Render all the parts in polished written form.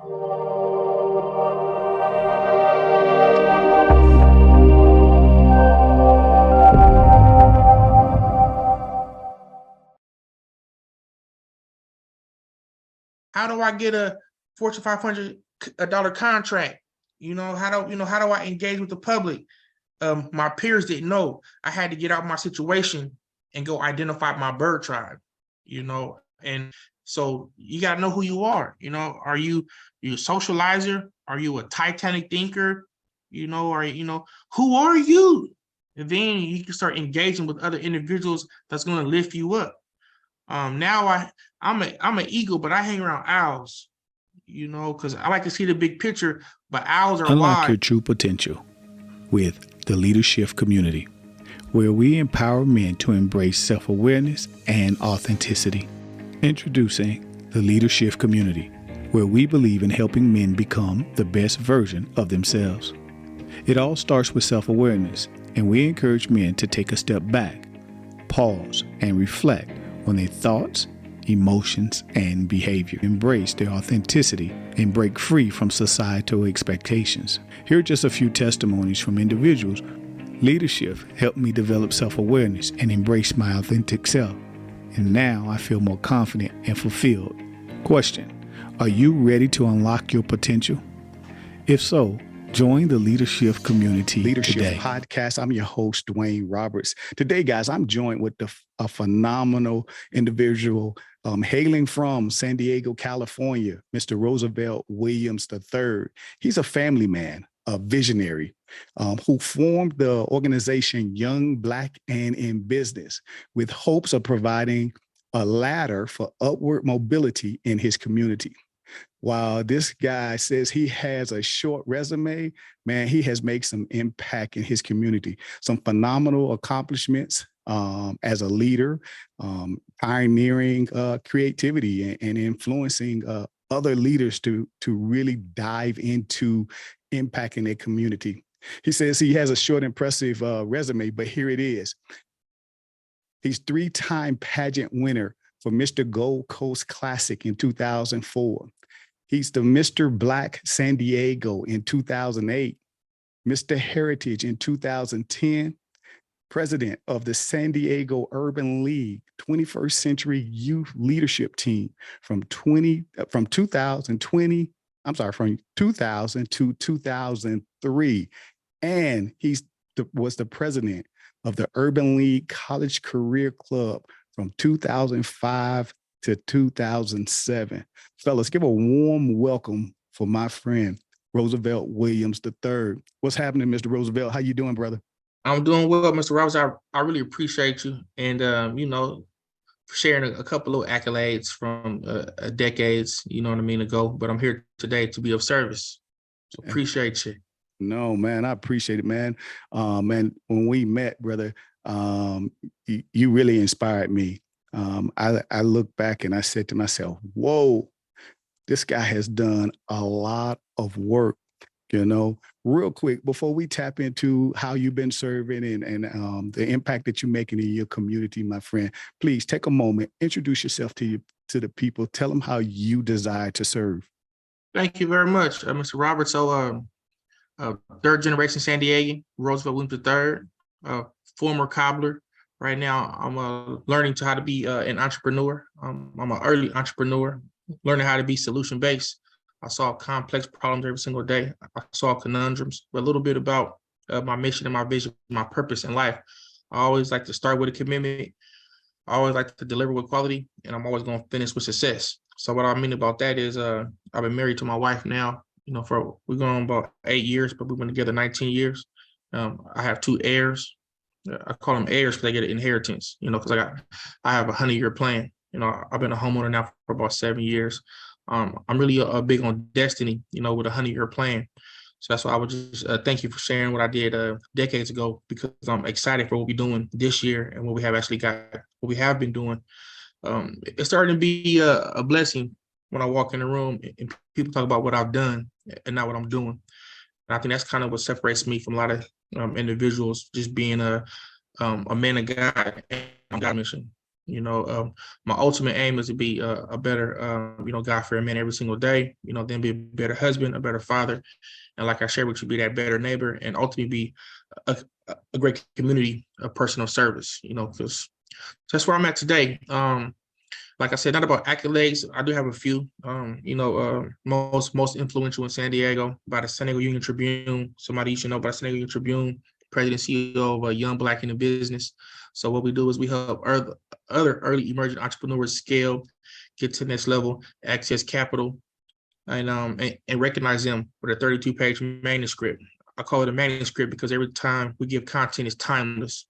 How do I get a Fortune 500 dollar contract? How do I engage with the public? My peers didn't know. I had to get out of my situation and go identify my bird tribe, and so you got to know who you are. Are you a socializer? Are you a Titanic thinker? Who are you? And then you can start engaging with other individuals that's going to lift you up. Now I'm an eagle, but I hang around owls, because I like to see the big picture, but owls are Unlock wide. your true potential with the Leadership Community, where we empower men to embrace self-awareness and authenticity. Introducing the Leadership Community, where we believe in helping men become the best version of themselves. It all starts with self-awareness, and we encourage men to take a step back, pause, and reflect on their thoughts, emotions, and behavior. Embrace their authenticity and break free from societal expectations. Here are just a few testimonies from individuals. Leadership helped me develop self-awareness and embrace my authentic self. And now I feel more confident and fulfilled. Question: are you ready to unlock your potential? If so, join the Leadership Community today. Podcast. I'm your host, Dwayne Roberts. Today, guys, I'm joined with a phenomenal individual hailing from San Diego, California, Mr. Roosevelt Williams III. He's a family man, a visionary, who formed the organization Young, Black, and in Business with hopes of providing a ladder for upward mobility in his community. While this guy says he has a short resume, man, he has made some impact in his community, some phenomenal accomplishments as a leader, pioneering creativity and influencing other leaders to really dive into impacting their community. He says he has a short, impressive resume, but here it is. He's 3-time pageant winner for Mr. Gold Coast Classic in 2004. He's the Mr. Black San Diego in 2008, Mr. Heritage in 2010, president of the San Diego Urban League 21st Century Youth Leadership Team from 2000 to 2003. And was the president of the Urban League College Career Club from 2005 to 2007. Fellas, give a warm welcome for my friend, Roosevelt Williams III. What's happening, Mr. Roosevelt? How you doing, brother? I'm doing well, Mr. Roberts. I really appreciate you, and for sharing a couple of accolades from decades, ago. But I'm here today to be of service. So appreciate you. No, man, I appreciate it, man. Man, when we met, brother, you really inspired me. I look back and I said to myself, whoa, this guy has done a lot of work, Real quick, before we tap into how you've been serving and the impact that you're making in your community, my friend, please take a moment, introduce yourself to the people, tell them how you desire to serve. Thank you very much, Mr. Roberts. So, third generation San Diego, Roosevelt Williams III, former Cobbler. Right now, I'm learning how to be an entrepreneur. I'm an early entrepreneur, learning how to be solution-based. I solve complex problems every single day. I solve conundrums. But a little bit about my mission and my vision, my purpose in life. I always like to start with a commitment. I always like to deliver with quality, and I'm always going to finish with success. So what I mean about that is I've been married to my wife now, we're going on about 8 years, but we've been together 19 years. I have 2 heirs. I call them heirs because they get an inheritance, because I have a 100-year plan. I've been a homeowner now for about 7 years. I'm really big on destiny, with a 100-year plan. So that's why I would just thank you for sharing what I did decades ago, because I'm excited for what we're doing this year and what we have been doing. It's starting to be a blessing when I walk in the room and people talk about what I've done and not what I'm doing. And I think that's kind of what separates me from a lot of individuals, just being a man of God and God mission. My ultimate aim is to be a better, God-fearing man every single day, then be a better husband, a better father. And like I shared with you, be that better neighbor and ultimately be a, a great community of personal service, because that's where I'm at today. Like I said, not about accolades. I do have a few. Most influential in San Diego by the San Diego Union Tribune. Somebody you should know about the San Diego Union Tribune, president CEO of Young Black in the Business. So what we do is we help other early emerging entrepreneurs scale, get to the next level, access capital, and recognize them with a 32-page manuscript. I call it a manuscript because every time we give content, it's timeless.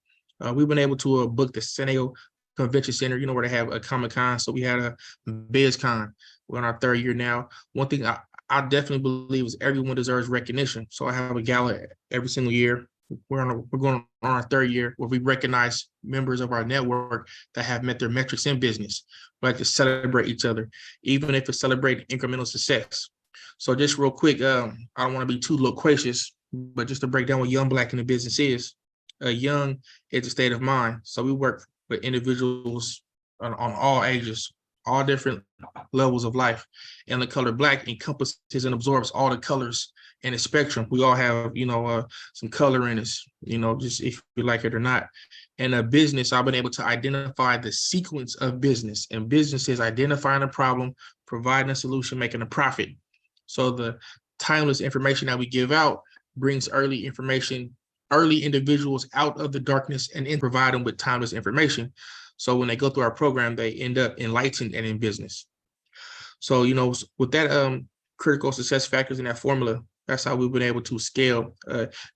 We've been able to book the San Diego Convention Center, where they have a Comic-Con. So we had a BizCon. We're on our third year now. One thing I definitely believe is everyone deserves recognition. So I have a gala every single year. We're going on our third year where we recognize members of our network that have met their metrics in business. We like to celebrate each other, even if it's celebrating incremental success. So just real quick, I don't want to be too loquacious, but just to break down what Young Black in the Business is. Young is a state of mind. So we work with individuals on all ages, all different levels of life. And the color Black encompasses and absorbs all the colors in the spectrum. We all have, some color in us, just if you like it or not. And a business, I've been able to identify the sequence of business. And business is identifying a problem, providing a solution, making a profit. So the timeless information that we give out brings early individuals out of the darkness and provide them with timeless information. So when they go through our program, they end up enlightened and in business. So, with that critical success factors in that formula, that's how we've been able to scale.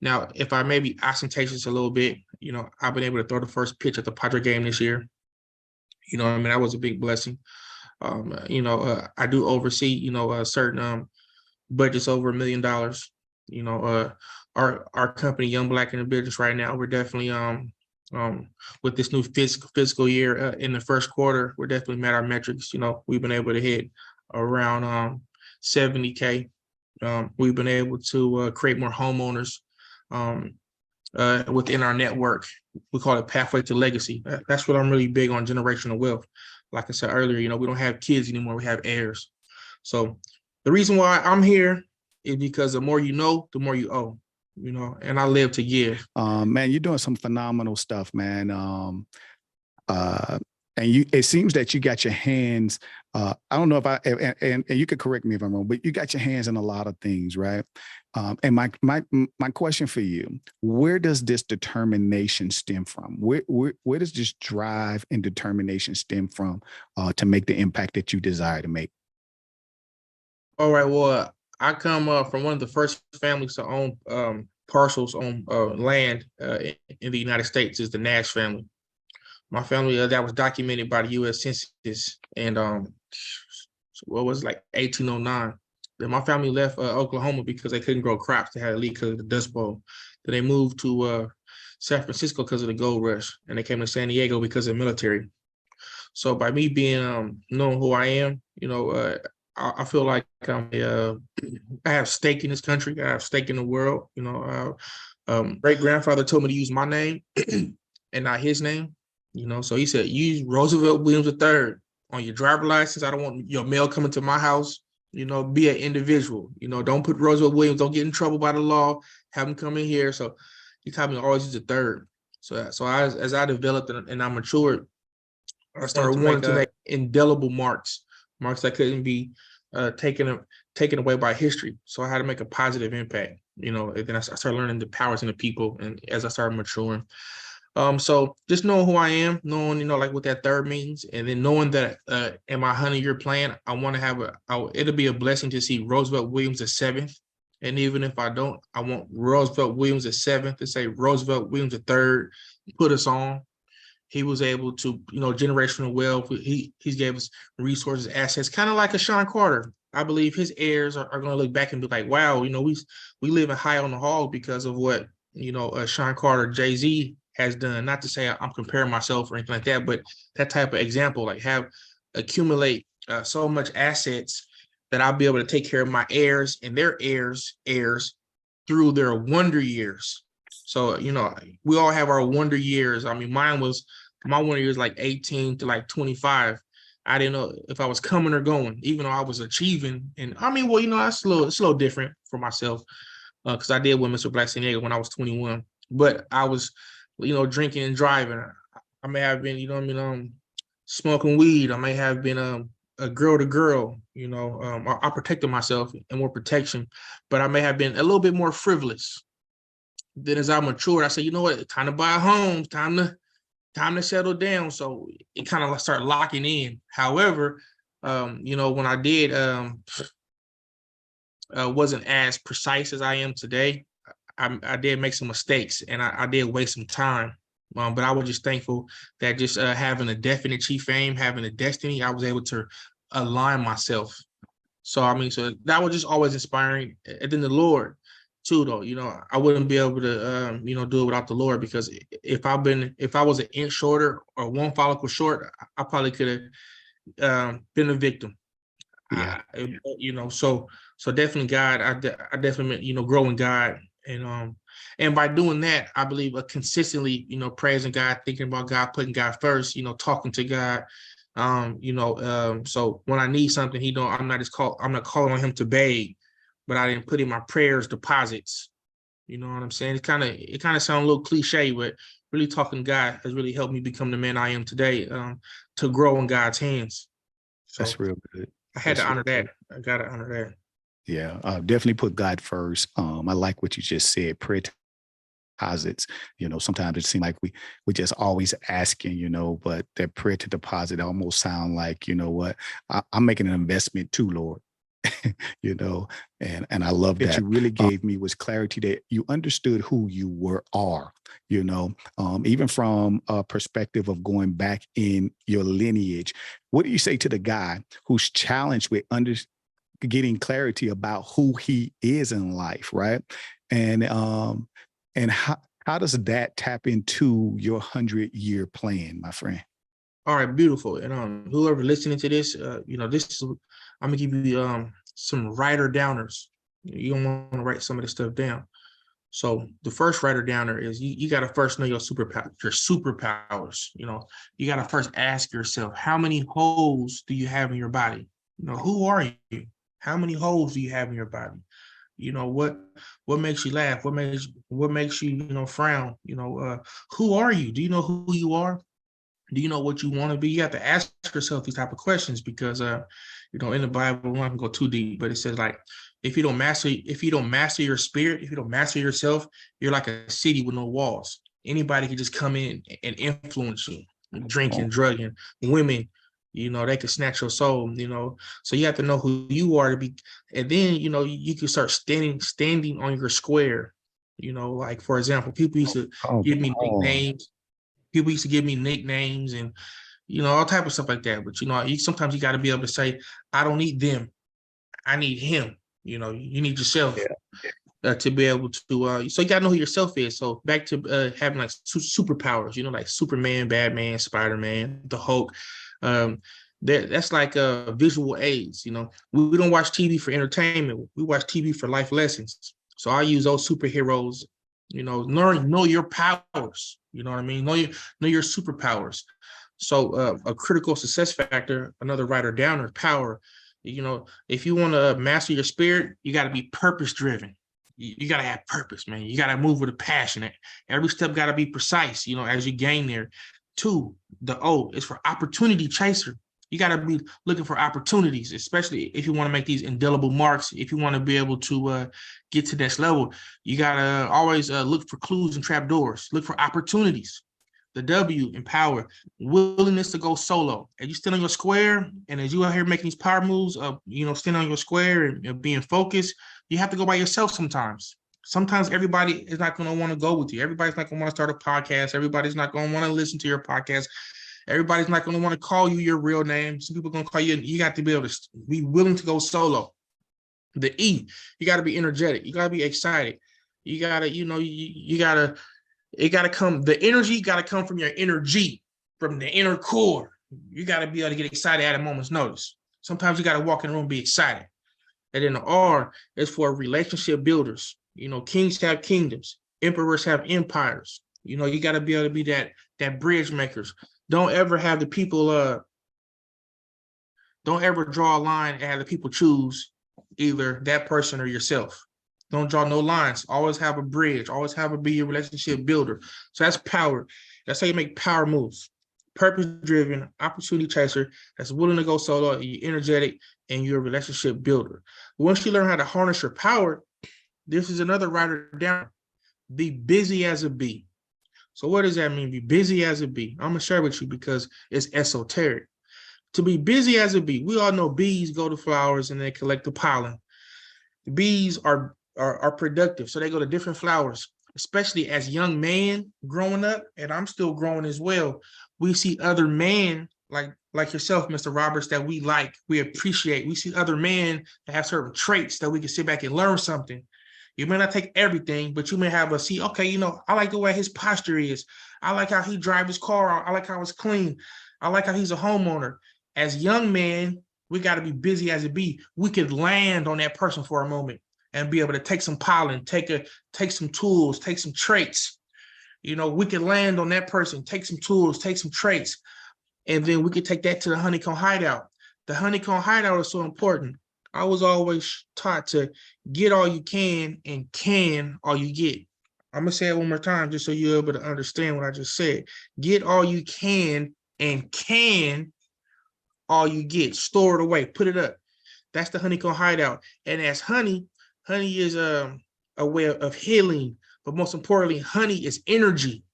Now, if I may be ostentatious a little bit, I've been able to throw the first pitch at the Padre game this year. That was a big blessing. I do oversee, certain budgets over $1 million. Our company, Young Black in the Business, right now, we're definitely with this new fiscal year in the first quarter, we're definitely met our metrics. We've been able to hit around 70K. We've been able to create more homeowners within our network. We call it Pathway to Legacy. That's what I'm really big on, generational wealth. Like I said earlier, we don't have kids anymore, we have heirs. So the reason why I'm here is because the more you know, the more you owe. And I live to give. Man, you're doing some phenomenal stuff, man. And it seems that you got your hands, I don't know if and you could correct me if I'm wrong, but you got your hands in a lot of things, right? And my question for you, where does this determination stem from? Where does this drive and determination stem from to make the impact that you desire to make? All right, well, I come from one of the first families to own parcels on land in the United States, is the Nash family. My family, that was documented by the U.S. Census, and what was it, like 1809. Then my family left Oklahoma because they couldn't grow crops. They had to leave because of the Dust Bowl. Then they moved to San Francisco because of the gold rush, and they came to San Diego because of the military. So by me being knowing who I am, I feel like I have stake in this country. I have stake in the world. Great grandfather told me to use my name and not his name. So he said, use Roosevelt Williams III on your driver license. I don't want your mail coming to my house. Be an individual. Don't put Roosevelt Williams. Don't get in trouble by the law. Have him come in here. So he taught me to always use the third. So as I developed and I matured, I started wanting to make indelible marks that couldn't be taken away by history. So I had to make a positive impact. And then I started learning the powers in the people, and as I started maturing. So just knowing who I am, knowing, like what that third means, and then knowing that in my 100-year plan, I want to have it'll be a blessing to see Roosevelt Williams VII. And even if I don't, I want Roosevelt Williams VII to say Roosevelt Williams III, put us on. He was able to, generational wealth. He gave us resources, assets, kind of like a Sean Carter. I believe his heirs are going to look back and be like, wow, we live in high on the hog because of what, Sean Carter, Jay-Z has done. Not to say I'm comparing myself or anything like that, but that type of example, like accumulate so much assets that I'll be able to take care of my heirs and their heirs through their wonder years. So, we all have our wonder years. I mean, mine was my one year was like 18 to like 25. I didn't know if I was coming or going, even though I was achieving. And I mean, well, it's a little different for myself because I did win Mr. Black San Diego when I was 21. But I was, drinking and driving. I may have been, smoking weed. I may have been a girl to girl. I protected myself and more protection, but I may have been a little bit more frivolous. Then as I matured, I said, you know what, time to buy a home, time to settle down. So it kind of started locking in. However, when I did, wasn't as precise as I am today. I did make some mistakes and I did waste some time. But I was just thankful that just having a definite chief aim, having a destiny, I was able to align myself. So I mean, so that was just always inspiring. And then the Lord, too, though. I wouldn't be able to, do it without the Lord, because if I was an inch shorter or one follicle short, I probably could have been a victim. Yeah, So definitely God. I definitely grow in God, and by doing that, I believe consistently, praising God, thinking about God, putting God first, talking to God. So when I need something, I'm not calling on him to beg, but I didn't put in my prayers deposits. You know what I'm saying? It kind of sounds a little cliche, but really talking to God has really helped me become the man I am today, to grow in God's hands. that's So real good. I had to That's real honor that. good. I got to honor that. Yeah, definitely put God first. I like what you just said. Prayer deposits. Sometimes it seems like we just always asking. But that prayer to deposit almost sound like, what, I'm making an investment too, Lord. you know, and I love that you really gave me was clarity that you understood who you are. Even from a perspective of going back in your lineage. What do you say to the guy who's challenged with getting clarity about who he is in life, right? And how does that tap into your 100-year plan, my friend? All right, beautiful. And whoever listening to this, this is I'm gonna give you some writer downers. You don't want to write some of this stuff down. So the first writer downer is you got to first know your superpowers. You got to first ask yourself, how many holes do you have in your body? Who are you? How many holes do you have in your body? What makes you laugh? What makes you frown? Who are you? Do you know who you are? Do you know what you want to be? You have to ask yourself these type of questions because in the Bible, I'm not gonna go too deep, but it says, like, if you don't master your spirit, if you don't master yourself, you're like a city with no walls. Anybody can just come in and influence you, drinking, drugging, women, they could snatch your soul, so you have to know who you are to be. And then you can start standing on your square. Like, for example, people used to Come give me on. nicknames. People used to give me nicknames and all type of stuff like that. But sometimes you got to be able to say, I don't need them, I need him. You need yourself to be able to. So you got to know who yourself is. So back to having like superpowers. Like Superman, Batman, Spider-Man, the Hulk. Um, that's like visual aids. We don't watch TV for entertainment. We watch TV for life lessons. So I use those superheroes. Know your powers. You know what I mean? Know your superpowers. So a critical success factor, another writer downer, power. If you want to master your spirit, you got to be purpose driven. You got to have purpose, man. You got to move with a passion. Every step got to be precise, as you gain there. Two, the O is for opportunity chaser. You got to be looking for opportunities, especially if you want to make these indelible marks. If you want to be able to get to this level, you got to always look for clues and trap doors. Look for opportunities. The W in power, willingness to go solo. As you stand on your square, and as you out here making these power moves, standing on your square and being focused, you have to go by yourself sometimes. Sometimes everybody is not going to want to go with you. Everybody's not going to want to start a podcast. Everybody's not going to want to listen to your podcast. Everybody's not going to want to call you your real name. Some people are going to call you. You got to be able to be willing to go solo. The E, you got to be energetic. You got to be excited. You got to, you got to, it got to come, the energy got to come from your energy, from the inner core. You got to be able to get excited at a moment's notice. Sometimes you got to walk in the room and be excited. And then the R is for relationship builders. Kings have kingdoms, emperors have empires. You know, you got to be able to be that bridge makers. Don't ever have the people don't ever draw a line and have the people choose either that person or yourself. Don't draw no lines. Always have a bridge. Always have a be your relationship builder. So that's power. That's how you make power moves. Purpose-driven, opportunity chaser that's willing to go solo, you're energetic, and you're a relationship builder. Once you learn how to harness your power, this is another writer down. Be busy as a bee. So what does that mean? Be busy as a bee. I'm going to share with you because it's esoteric. To be busy as a bee, we all know bees go to flowers and they collect the pollen. The bees are productive, so they go to different flowers, especially as young men growing up, and I'm still growing as well. We see other men like yourself, Mr. Roberts, that we like, we appreciate. We see other men that have certain traits that we can sit back and learn something. You may not take everything, but you may have a see, okay, you know, I like the way his posture is. I like how he drives his car. I like how it's clean. I like how he's a homeowner. As young men, we got to be busy as a bee. We could land on that person for a moment and be able to take some pollen, take some tools, take some traits. You know, we could land on that person, take some tools, take some traits, and then we could take that to the honeycomb hideout. The honeycomb hideout is so important. I was always taught to get all you can and can all you get. I'm going to say it one more time just so you're able to understand what I just said. Get all you can and can all you get. Store it away. Put it up. That's the honeycomb hideout. And as honey is a way of healing. But most importantly, honey is energy.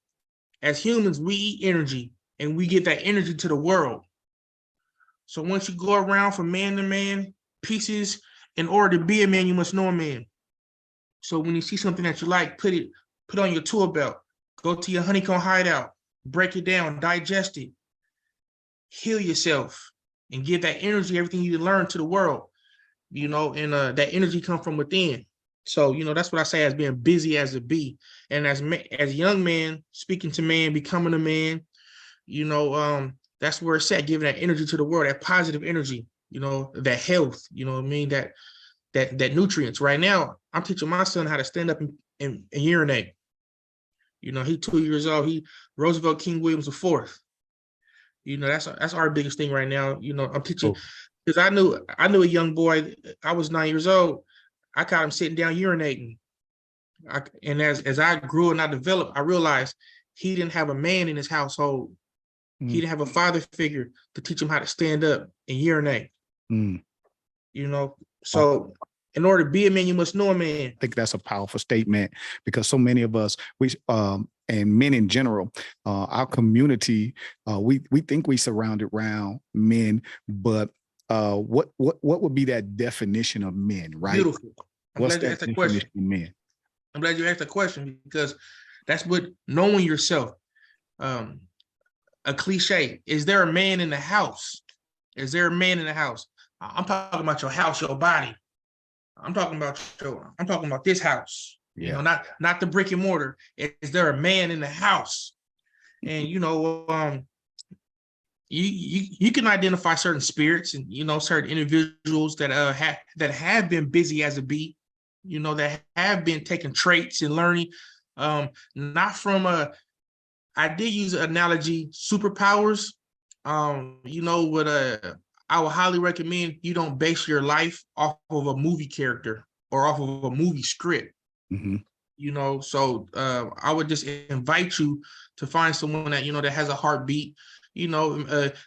As humans, we eat energy and we get that energy to the world. So once you go around from man to man, pieces, in order to be a man, you must know a man. So when you see something that you like, put on your tool belt, go to your honeycomb hideout, break it down, digest it, heal yourself, and give that energy, everything you learn to the world, you know, and that energy comes from within. So, you know, that's what I say as being busy as a bee. And as young man, speaking to man, becoming a man, you know, that's where it's at, giving that energy to the world, that positive energy, you know, that health, you know what I mean, that nutrients. Right now, I'm teaching my son how to stand up and urinate. You know, he's 2 years old. He Roosevelt King Williams IV. You know, that's our biggest thing right now. You know, I'm teaching because I knew a young boy. I was 9 years old. I caught him sitting down urinating. And as I grew and I developed, I realized he didn't have a man in his household. He didn't have a father figure to teach him how to stand up and urinate. You know, so in order to be a man, you must know a man. I think that's a powerful statement because so many of us, and men in general, our community, we think we surrounded around men, but what would be that definition of men, right? Beautiful. What's that definition of men? I'm glad you asked the question because that's what knowing yourself. A cliche. Is there a man in the house? Is there a man in the house? I'm talking about your house, your body. I'm talking about this house. Yeah. You know, not the brick and mortar. Is there a man in the house? And you know, you can identify certain spirits and you know certain individuals that have been busy as a bee, you know, that have been taking traits and learning, not from I did use an analogy, superpowers. You know what? I would highly recommend you don't base your life off of a movie character or off of a movie script. You know, so I would just invite you to find someone that you know that has a heartbeat. You know,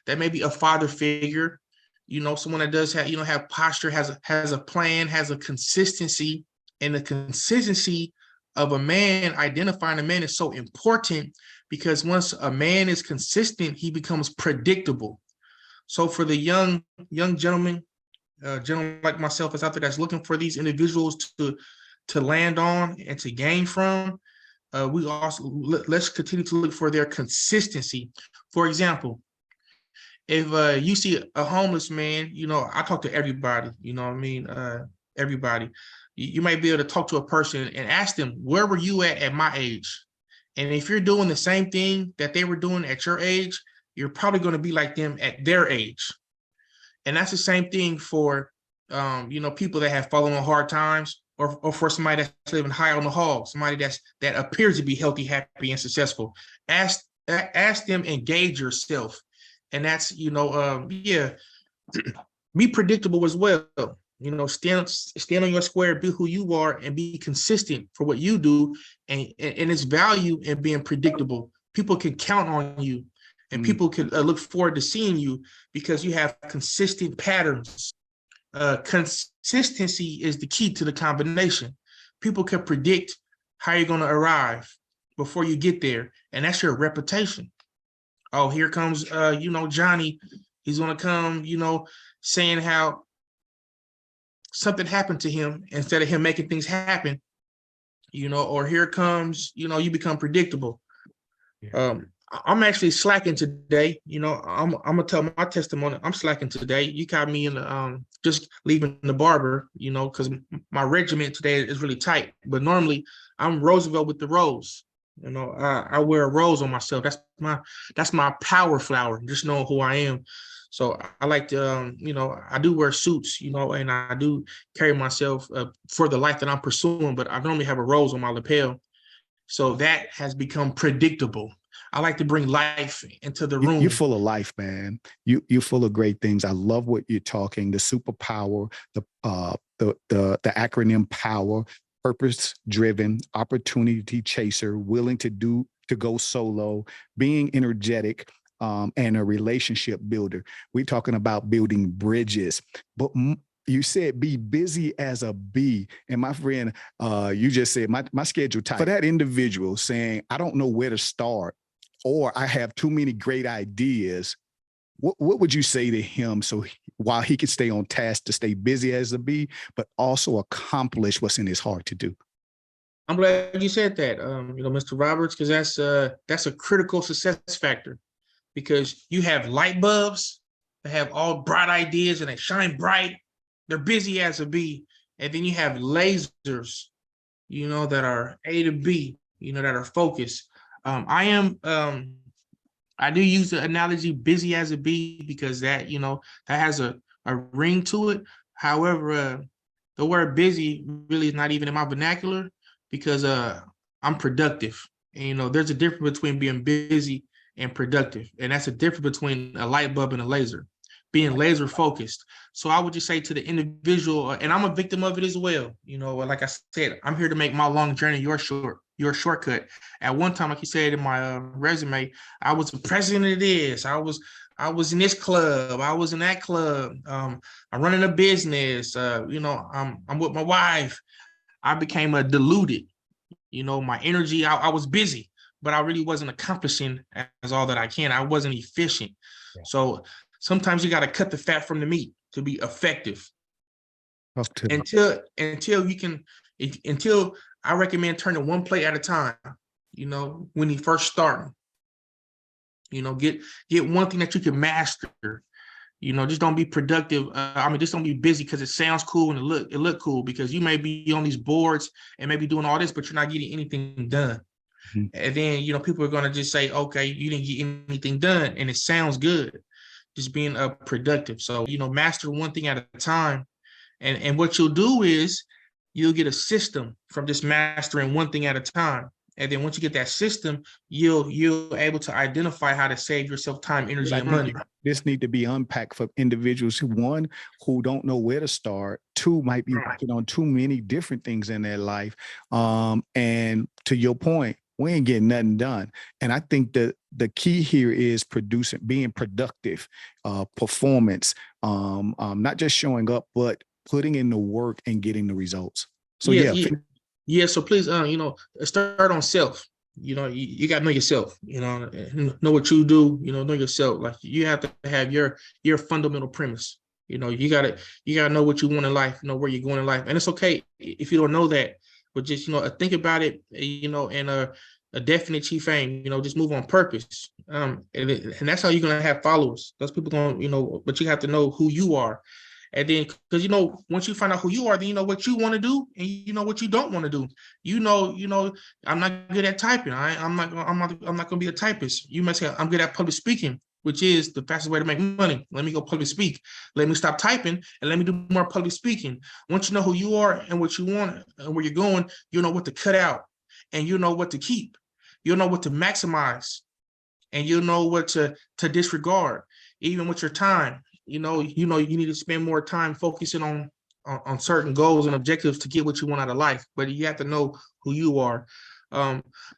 that may be a father figure. You know, someone that does have have posture, has a plan, has a consistency, and the consistency of a man, identifying a man is so important because once a man is consistent, he becomes predictable. So for the young gentleman like myself is out there that's looking for these individuals to land on and to gain from, we also let's continue to look for their consistency. For example, if you see a homeless man, you know, I talk to everybody, you know what I mean? Everybody. You might be able to talk to a person and ask them, where were you at my age? And if you're doing the same thing that they were doing at your age, you're probably going to be like them at their age. And that's the same thing for, you know, people that have fallen on hard times. or for somebody that's living high on the hog, somebody that appears to be healthy, happy, and successful. Ask them, engage yourself. And that's, yeah, be predictable as well. Stand on your square, be who you are, and be consistent for what you do. And it's value in being predictable. People can count on you, and people can look forward to seeing you because you have consistent patterns. Consistency is the key to the combination. People can predict how you're going to arrive before you get there, and that's your reputation. Oh, here comes, Johnny. He's going to come, saying how something happened to him instead of him making things happen, or here comes, you become predictable. Yeah. I'm actually slacking today. I'm gonna tell my testimony. I'm slacking today. You caught me in the just leaving the barber, because my regiment today is really tight. But normally I'm Roosevelt with the rose. I wear a rose on myself. That's my power flower. Just knowing who I am. So I like to, I do wear suits, and I do carry myself for the life that I'm pursuing. But I normally have a rose on my lapel. So that has become predictable. I like to bring life into the room. You're full of life, man. You're full of great things. I love what you're talking. The superpower, the acronym POWER, purpose-driven, opportunity chaser, willing to go solo, being energetic, and a relationship builder. We're talking about building bridges, but you said be busy as a bee. And my friend, you just said my schedule tight. For that individual saying, I don't know where to start, or I have too many great ideas, what would you say to him while he could stay on task to stay busy as a bee, but also accomplish what's in his heart to do? I'm glad you said that, Mr. Roberts, because that's a critical success factor, because you have light bulbs that have all bright ideas and they shine bright. They're busy as a bee. And then you have lasers, that are A to B, that are focused. I do use the analogy busy as a bee because that has a ring to it. However, the word busy really is not even in my vernacular because I'm productive. And, there's a difference between being busy and productive. And that's a difference between a light bulb and a laser, being laser focused. So I would just say to the individual, and I'm a victim of it as well. Like I said, I'm here to make my long journey your shortcut. At one time, like you said in my resume, I was the president of this. I was in this club. I was in that club. I'm running a business. I'm with my wife. I became diluted. My energy, I was busy, but I really wasn't accomplishing as all that I can. I wasn't efficient. Yeah. So sometimes you got to cut the fat from the meat to be effective. Until I recommend turning one plate at a time, when you first start, get one thing that you can master, just don't be productive. Just don't be busy because it sounds cool and it look cool, because you may be on these boards and maybe doing all this, but you're not getting anything done. Mm-hmm. And then, people are going to just say, okay, you didn't get anything done. And it sounds good, just being productive. So, master one thing at a time. And what you'll do is you'll get a system from just mastering one thing at a time. And then once you get that system, you'll able to identify how to save yourself time, energy, and money. This need to be unpacked for individuals who don't know where to start. Two, might be working on too many different things in their life. And to your point, we ain't getting nothing done. And I think that the key here is being productive, performance, not just showing up, but putting in the work and getting the results. So yeah. So please, start on self. You got to know yourself. Know what you do. Know yourself. Like, you have to have your fundamental premise. You gotta know what you want in life. Know where you're going in life, and it's okay if you don't know that. But just think about it. And a definite chief aim. Just move on purpose. And that's how you're gonna have followers. Those people gonna but you have to know who you are. And then, because once you find out who you are, then you know what you want to do, and you know what you don't want to do. I'm not good at typing. I'm not going to be a typist. You might say I'm good at public speaking. which is the fastest way to make money. Let me go public speak. Let me stop typing and let me do more public speaking. Once you know who you are and what you want and where you're going, you know what to cut out and you know what to keep. You'll know what to maximize and you'll know what to disregard, even with your time. You need to spend more time focusing on certain goals and objectives to get what you want out of life. But you have to know who you are.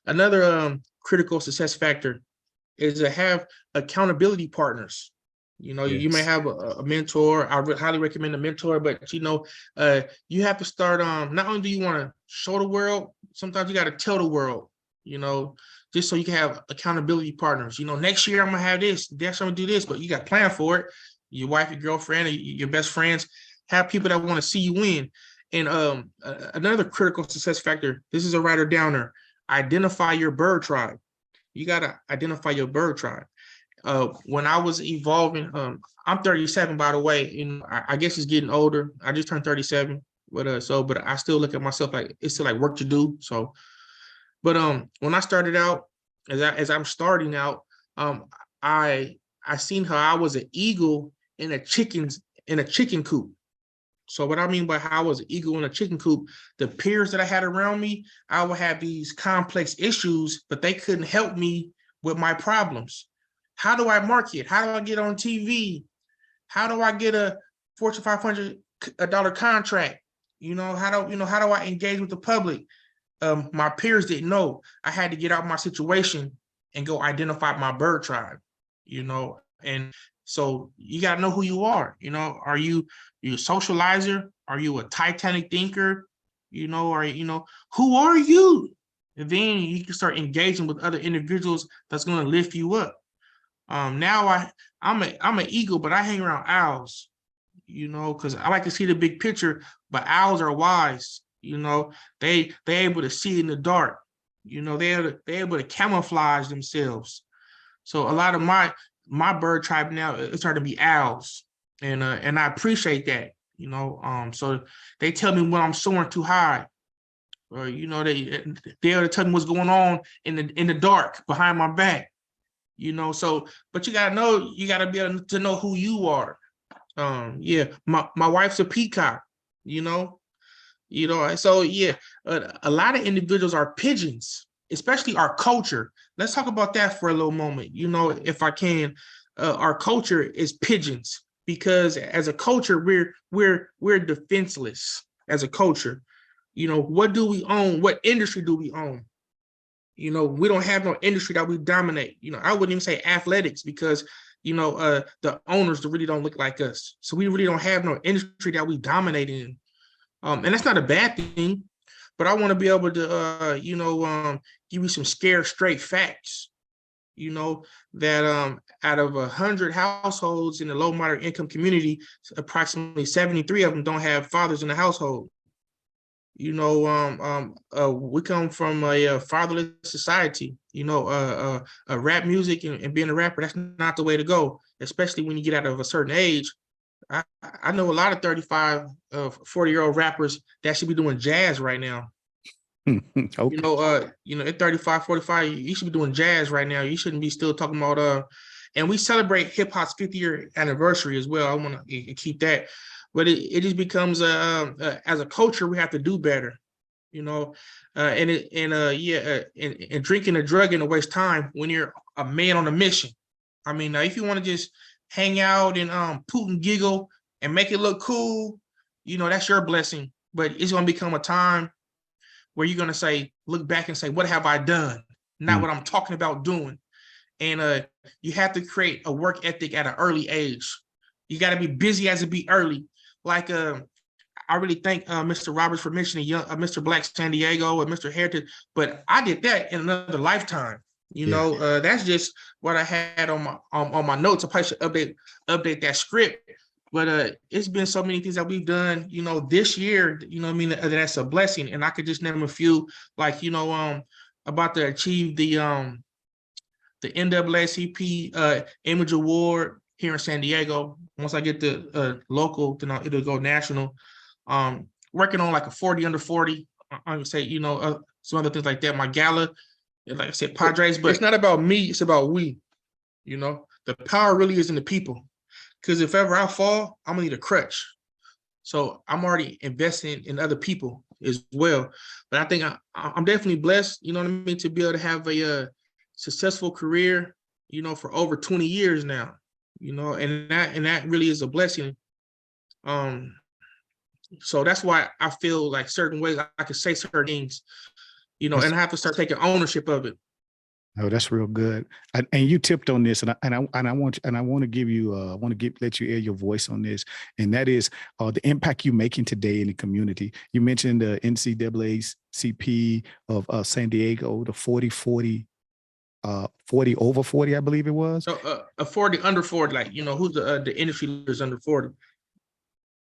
Another critical success factor is to have accountability partners. You may have a mentor. I highly recommend a mentor, but you have to start. Not only do you want to show the world, sometimes you got to tell the world. Just so you can have accountability partners. Next year I'm gonna have this. Next I'm gonna do this, but you got to plan for it. Your wife, your girlfriend, or your best friends, have people that want to see you win. And another critical success factor. This is a writer downer. Identify your bird tribe. You gotta identify your bird tribe. When I was evolving, I'm 37, by the way. I guess it's getting older. I just turned 37, but I still look at myself like it's still like work to do. So, but when I started out, as I'm starting out, I seen how I was an eagle in a chicken coop. So what I mean by how I was an eagle in a chicken coop, the peers that I had around me, I would have these complex issues, but they couldn't help me with my problems. How do I market? How do I get on TV? How do I get a Fortune 500 contract? How do I engage with the public? My peers didn't know. I had to get out of my situation and go identify my bird tribe, and so you got to know who you are. Are you a socializer? Are you a Titanic thinker? Who are you? And then you can start engaging with other individuals that's going to lift you up. Now I'm an eagle, but I hang around owls, because I like to see the big picture, but owls are wise. They able to see in the dark. They're able to camouflage themselves. So a lot of my bird tribe now is starting to be owls, and I appreciate that. So they tell me when I'm soaring too high, or they'll tell me what's going on in the dark behind my back. So but you gotta be able to know who you are. My wife's a peacock. So a lot of individuals are pigeons, especially our culture. Let's talk about that for a little moment. If I can, our culture is pigeons, because as a culture, we're defenseless as a culture. What do we own? What industry do we own? We don't have no industry that we dominate. I wouldn't even say athletics, because the owners really don't look like us. So we really don't have no industry that we dominate in. And that's not a bad thing, but I want to be able to, give you some straight facts, that out of 100 households in the low moderate income community, approximately 73 of them don't have fathers in the household. We come from a fatherless society. Rap music and being a rapper, that's not the way to go, especially when you get out of a certain age. I know a lot of 35, 40-year-old rappers that should be doing jazz right now. Okay. At 35, 45, you should be doing jazz right now. You shouldn't be still talking about and we celebrate hip hop's 50-year anniversary as well. I want to keep that, but it just becomes as a culture, we have to do better, and drinking and drugging to waste time when you're a man on a mission. I mean, if you want to just hang out and poot and giggle and make it look cool, that's your blessing. But it's going to become a time where you're going to look back and say, what have I done? Not what I'm talking about doing. And you have to create a work ethic at an early age. You got to be busy as it be early. Like I really thank Mr. Roberts for mentioning Mr. Black San Diego and Mr. Heritage, but I did that in another lifetime. That's just what I had on my notes. I probably should update that script. But it's been so many things that we've done, this year, that's a blessing. And I could just name a few, like, about to achieve the NAACP Image Award here in San Diego. Once I get the local, then it'll go national. Working on like a 40 under 40. I would say, some other things like that. My gala, like I said, Padres, but it's not about me, it's about we. the power really is in the people. Because if ever I fall, I'm gonna need a crutch. So I'm already investing in other people as well. But I think I'm definitely blessed, you know what I mean, to be able to have a successful career, you know, for over 20 years now, you know, and that really is a blessing. Um, so that's why I feel like certain ways I could say certain things, you know, That's and I have to start taking ownership of it. Oh, that's real good. And you tipped on this, and I want to give you let you air your voice on this, and that is the impact you're making today in the community. You mentioned the NCAACP of San Diego, the 40 over 40, I believe it was. So a 40 under 40, like, you know, who's the industry leaders under 40?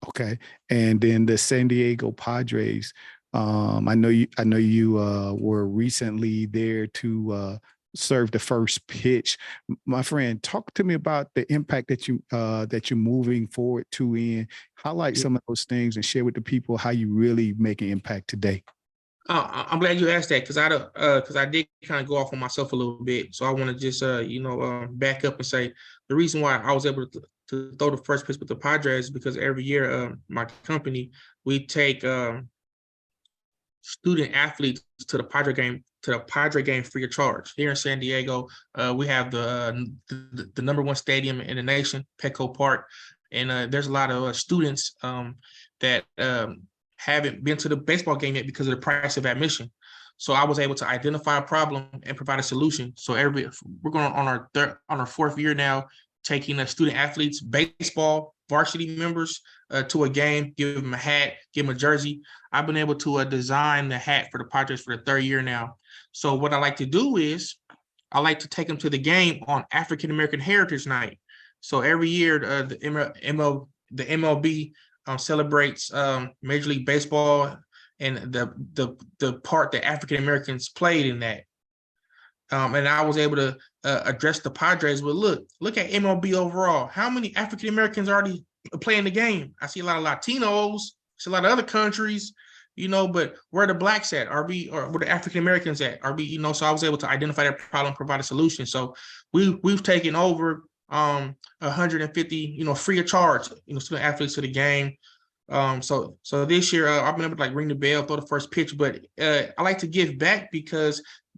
Okay, and then the San Diego Padres. I know you were recently there to serve the first pitch. My friend, talk to me about the impact that you're moving forward to in. Highlight some of those things and share with the people how you really make an impact today. I'm glad you asked that because I did kind of go off on myself a little bit. So I want to just back up and say the reason why I was able to throw the first pitch with the Padres is because every year my company, we take student athletes to the Padre game free of charge. Here in San Diego, we have the number one stadium in the nation, Petco Park, and there's a lot of students that haven't been to the baseball game yet because of the price of admission. So I was able to identify a problem and provide a solution. So we're going on our fourth year now, taking student athletes, baseball varsity members to a game, give them a hat, give them a jersey. I've been able to design the hat for the Padres for the third year now. So what I like to do is I like to take them to the game on African American Heritage Night. So every year the MLB celebrates Major League Baseball and the part that African Americans played in that. And I was able to address the Padres. But look at MLB overall. How many African Americans already playing the game? I see a lot of Latinos. I see a lot of other countries, you know. But where are the blacks at? Or where the African Americans at? You know. So I was able to identify that problem, provide a solution. So we've taken over 150, you know, free of charge, you know, student athletes to the game. So this year I've been able to like ring the bell, throw the first pitch, but I like to give back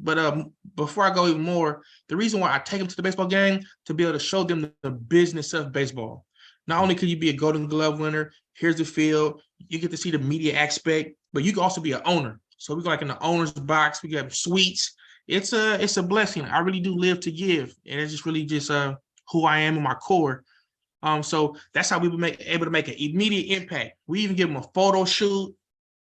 but before I go even more, the reason why I take them to the baseball game to be able to show them the business of baseball. Not only could you be a Golden Glove winner, here's the field, you get to see the media aspect, but you can also be an owner. So we go like in the owner's box, we got suites. It's a blessing. I really do live to give, and it's just really just who I am in my core. So that's how we were able to make an immediate impact. We even give them a photo shoot,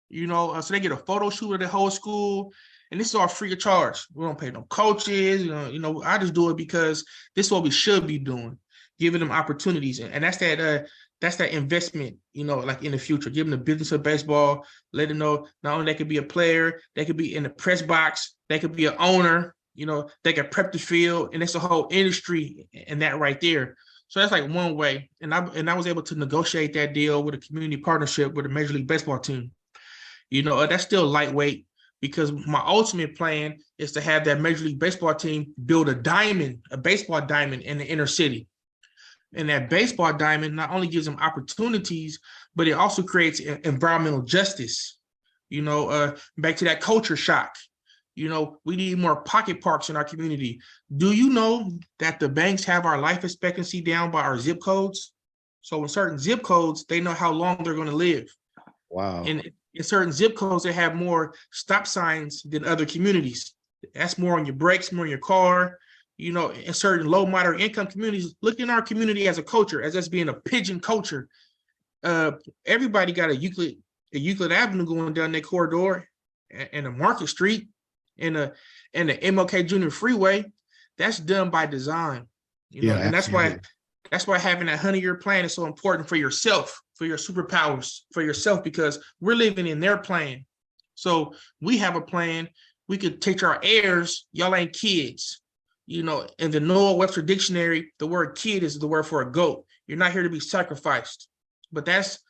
you know, so they get a photo shoot of the whole school, and this is all free of charge. We don't pay no coaches, you know. I just do it because this is what we should be doing, giving them opportunities, and that's that investment, you know, like in the future, giving the business of baseball, let them know not only they could be a player, they could be in the press box, they could be an owner, you know, they could prep the field, and it's a whole industry in that right there. So that's like one way. And I was able to negotiate that deal with a community partnership with a Major League Baseball team. You know, that's still lightweight because my ultimate plan is to have that Major League Baseball team build a baseball diamond in the inner city. And that baseball diamond not only gives them opportunities, but it also creates environmental justice. You know, back to that culture shock. You know, we need more pocket parks in our community. Do you know that the banks have our life expectancy down by our zip codes? So in certain zip codes, they know how long they're going to live. Wow. And in certain zip codes, they have more stop signs than other communities. That's more on your brakes, more in your car. You know, in certain low, moderate income communities, look in our community as a culture, as us being a pigeon culture. Everybody got a Euclid Avenue going down their corridor and a Market Street and the MLK Junior Freeway. That's done by design, you know, and absolutely. that's why having that 100-year plan is so important for yourself, for your superpowers, for yourself, because we're living in their plan. So we have a plan. We could teach our heirs, y'all ain't kids. You know, in the Noah Webster Dictionary, the word kid is the word for a goat. You're not here to be sacrificed. But that's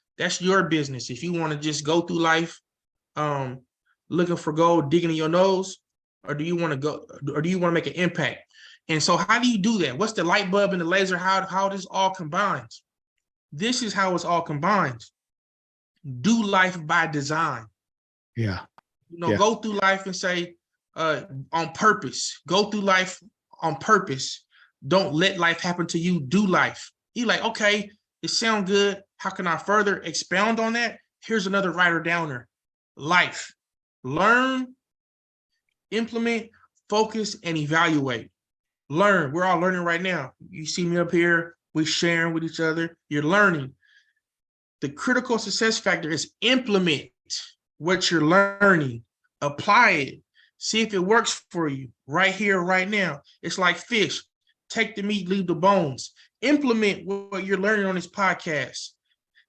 your business. If you want to just go through life looking for gold, digging in your nose, or do you want to make an impact? And so how do you do that? What's the light bulb and the laser? How this all combines? This is how it's all combined. Do life by design. Yeah. Go through life and say, on purpose. Go through life on purpose. Don't let life happen to you. Do life. You're like, okay, it sounds good. How can I further expound on that? Here's another writer downer. Life. Learn, implement, focus, and evaluate. Learn. We're all learning right now. You see me up here. We're sharing with each other. You're learning. The critical success factor is implement what you're learning. Apply it. See if it works for you right here, right now. It's like fish. Take the meat, leave the bones. Implement what you're learning on this podcast.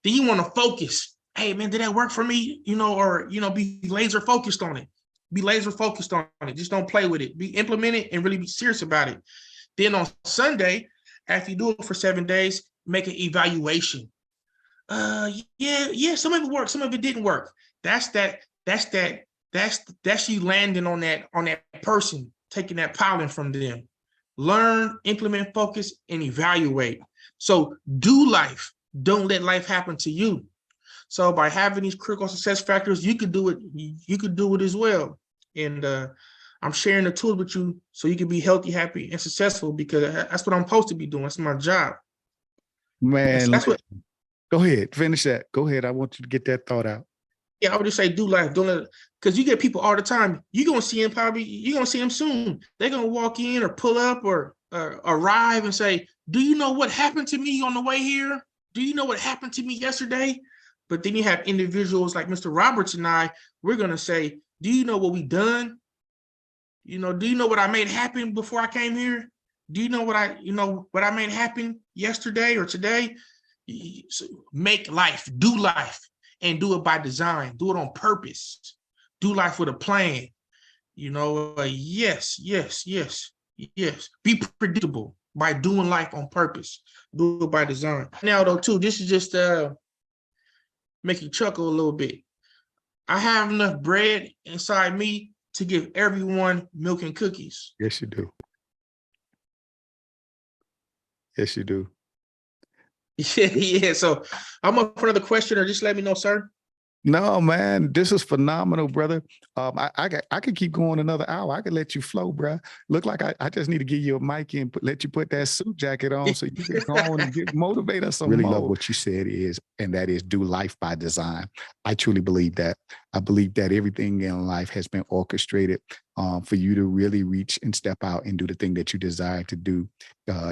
Then you want to focus. Hey, man, did that work for me? Or be laser focused on it. Be laser focused on it. Just don't play with it. Implement it and really be serious about it. Then on Sunday, after you do it for 7 days, make an evaluation. Yeah, some of it worked, some of it didn't work. That's you landing on that person, taking that pollen from them. Learn, implement, focus, and evaluate. So do life. Don't let life happen to you. So by having these critical success factors, you could do it. You could do it as well. And I'm sharing the tools with you so you can be healthy, happy, and successful, because that's what I'm supposed to be doing. That's my job. Man, that's what. Go ahead, finish that. Go ahead. I want you to get that thought out. Yeah, I would just say do life. Don't let, because you get people all the time. You're gonna see them soon. They're gonna walk in or pull up or arrive and say, "Do you know what happened to me on the way here? Do you know what happened to me yesterday?" But then you have individuals like Mr. Roberts and I. We're gonna say, "Do you know what we done? Do you know what I made happen before I came here? Do you know what I made happen yesterday or today?" Make life, do life, and do it by design. Do it on purpose. Do life with a plan. Yes. Be predictable by doing life on purpose. Do it by design. Now, though, too, this is just make you chuckle a little bit. I have enough bread inside me to give everyone milk and cookies. Yes, you do. Yes, you do. Yeah. So I'm up for another question, or just let me know, sir. No, man, this is phenomenal, brother. I could keep going another hour. I could let you flow, bro. Look like I just need to give you a mic and let you put that suit jacket on so you can go on and motivate us some more. Really love what you said and that is do life by design. I truly believe that. I believe that everything in life has been orchestrated for you to really reach and step out and do the thing that you desire to do.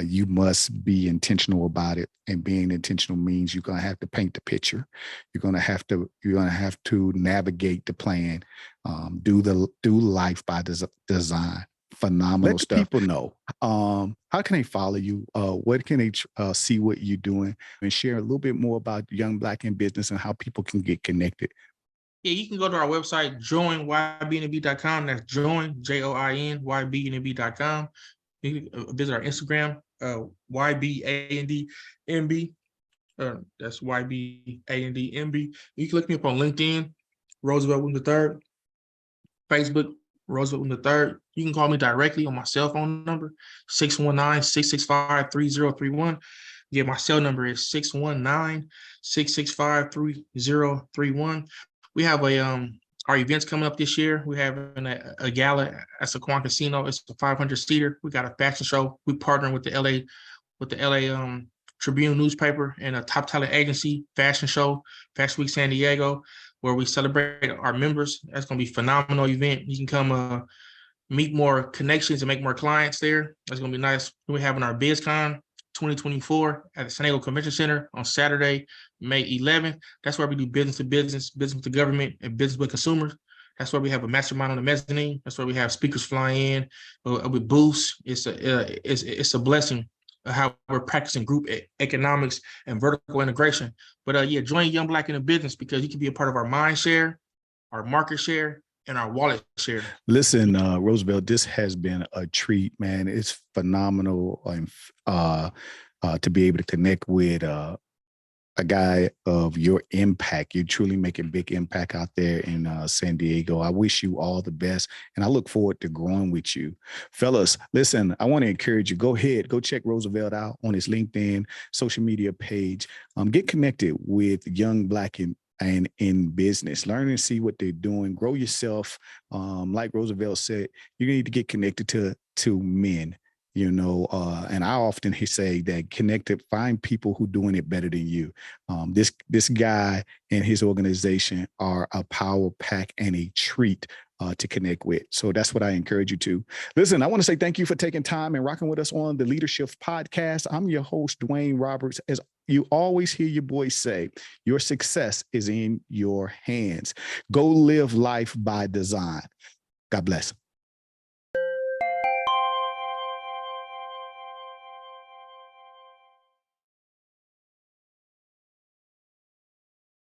You must be intentional about it, and being intentional means you're gonna have to paint the picture. You're gonna have to navigate the plan. Do life by design. Phenomenal stuff. Let people know. How can they follow you? What can they see what you're doing, and share a little bit more about Young Black in Business and how people can get connected? Yeah, you can go to our website, join YBNB.com. That's join, JOIN, YBNB.com. You can visit our Instagram, YBANDMB. That's YBANDMB. You can look me up on LinkedIn, Roosevelt III. Facebook, Roosevelt III. You can call me directly on my cell phone number, 619-665-3031. Yeah, my cell number is 619-665-3031. We have our events coming up this year. We have a gala at Saquon Casino. It's a 500-seater. We got a fashion show. We partner with the LA Tribune newspaper and a top talent agency fashion show, Fashion Week San Diego, where we celebrate our members. That's going to be a phenomenal event. You can come meet more connections and make more clients there. That's going to be nice. We're having our BizCon 2024 at the San Diego Convention Center on Saturday, May 11th. That's where we do business to business, business with the government, and business with consumers. That's where we have a mastermind on the mezzanine. That's where we have speakers fly in with booths. It's a blessing how we're practicing group economics and vertical integration. But yeah, join Young Black in the Business, because you can be a part of our mind share, our market share, and our wallet share. Listen, Roosevelt, this has been a treat, man. It's phenomenal to be able to connect with a guy of your impact. You truly make a big impact out there in San Diego. I wish you all the best, and I look forward to growing with you. Fellas, listen, I want to encourage you. Go ahead, go check Roosevelt out on his LinkedIn social media page. Get connected with young Black and in business. Learn and see what they're doing. Grow yourself. Like Roosevelt said, you need to get connected to men. And I often say that find people who doing it better than you. This guy and his organization are a power pack and a treat to connect with. So that's what I encourage you to. Listen, I want to say thank you for taking time and rocking with us on the Leadership Podcast. I'm your host, Dwayne Roberts. As you always hear your boys say, your success is in your hands. Go live life by design. God bless.